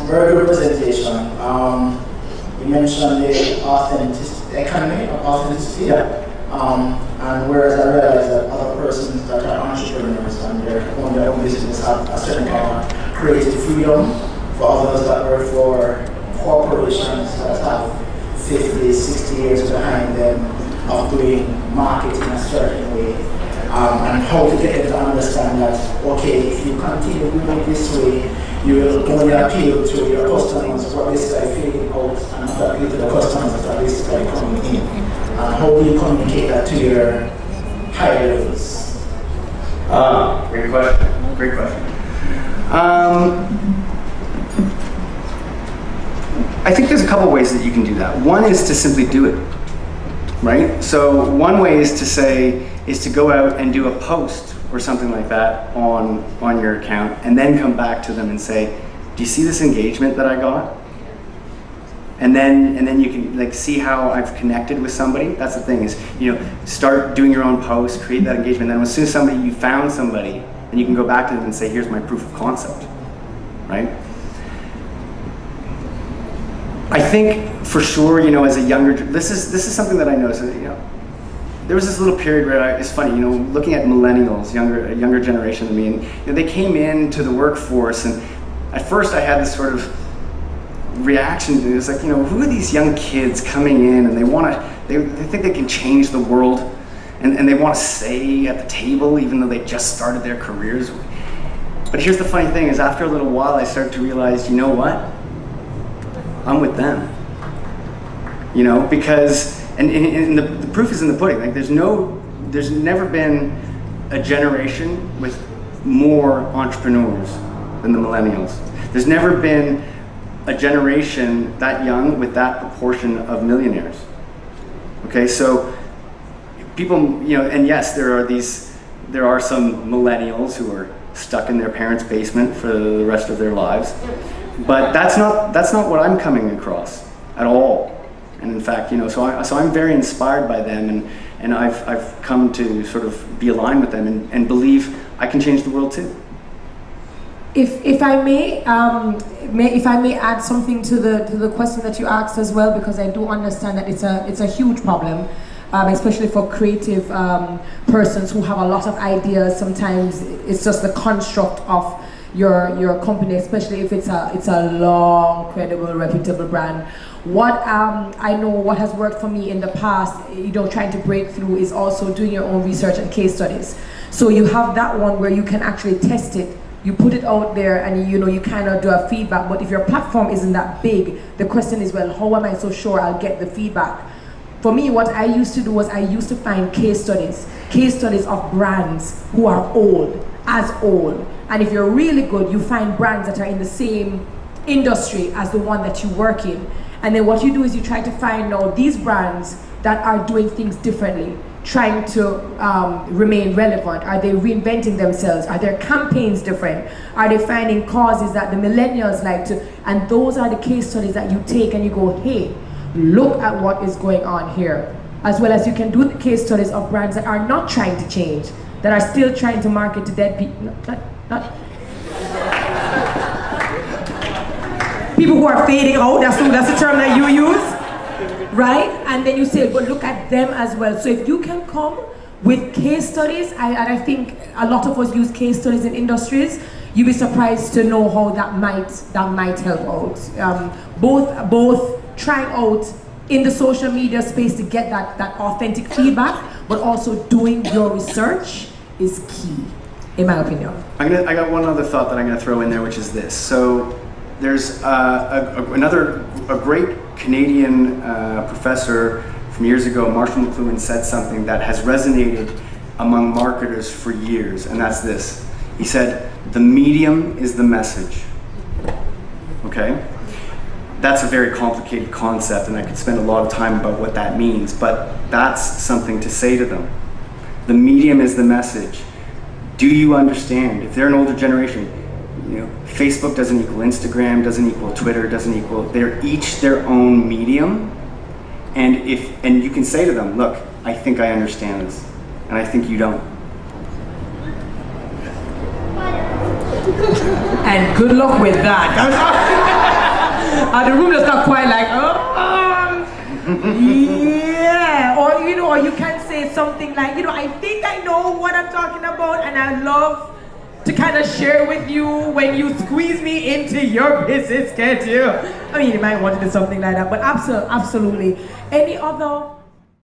Very good presentation. You mentioned the authenticity, economy of authenticity. Yeah. And whereas I realize that other persons that are entrepreneurs and own their own business have a certain kind of creative freedom, for others that work for corporations that have 50, 60 years behind them of doing marketing a certain way, and how to get them to understand that, okay, if you continue doing it this way, you will only appeal to your customers what this guy feeling out and not appeal to the customers that are this guy coming in. And how do you communicate that to your higher levels? Great question. Great question. I think there's a couple ways that you can do that. One is to simply do it, right? So one way is to go out and do a post or something like that on your account, and then come back to them and say, do you see this engagement that I got? And then you can like see how I've connected with somebody. That's the thing is, start doing your own posts, create that engagement. Then as soon as you found somebody, then you can go back to them and say, here's my proof of concept, right? I think for sure, as a younger, this is something that I noticed. There was this little period where it's funny, looking at millennials, a younger generation than me, and they came into the workforce, and at first I had this sort of reaction to it. It's like, who are these young kids coming in, and they think they can change the world, and they want to stay at the table even though they just started their careers. But here's the funny thing is, after a little while, I started to realize, you know what? I'm with them. Because and the proof is in the pudding. Like there's never been a generation with more entrepreneurs than the millennials. There's never been a generation that young with that proportion of millionaires. Okay, so people, and yes, there are some millennials who are stuck in their parents' basement for the rest of their lives, but that's not what I'm coming across at all. And in fact, so I'm very inspired by them, and I've come to sort of be aligned with them and believe I can change the world too. If I may add something to the question that you asked as well, because I do understand that it's a huge problem, especially for creative persons who have a lot of ideas. Sometimes it's just the construct of your company, especially if it's a long, credible, reputable brand. What I know what has worked for me in the past, trying to break through, is also doing your own research and case studies. So you have that one where you can actually test it. You put it out there, and you kind of do a feedback. But if your platform isn't that big, the question is, well, how am I so sure I'll get the feedback? For me, what I used to do was I used to find case studies of brands who are old, as old. And if you're really good, you find brands that are in the same industry as the one that you work in. And then what you do is you try to find out these brands that are doing things differently, trying to remain relevant. Are they reinventing themselves? Are their campaigns different? Are they finding causes that the millennials like to? And those are the case studies that you take and you go, hey, look at what is going on here. As well as you can do the case studies of brands that are not trying to change, that are still trying to market to dead people. People who are fading out, that's the term that you use, right? And then you say, but look at them as well. So if you can come with case studies, and I think a lot of us use case studies in industries, you'd be surprised to know how that might help out. Both trying out in the social media space to get that authentic feedback, but also doing your research is key, in my opinion. I got one other thought that I'm going to throw in there, which is this. So there's a great Canadian professor from years ago, Marshall McLuhan, said something that has resonated among marketers for years, and that's this. He said, the medium is the message. Okay? That's a very complicated concept, and I could spend a lot of time about what that means, but that's something to say to them. The medium is the message. Do you understand? If they're an older generation, Facebook doesn't equal Instagram, doesn't equal Twitter, they're each their own medium, and you can say to them, look, I think I understand this, and I think you don't. And good luck with that. the room just got quiet, like, yeah. Or, you know, or you can say something like, you know, I think I know what I'm talking about, and I love to kind of share with you when you squeeze me into your busy schedule. I mean, you might want to do something like that, but absolutely. Any other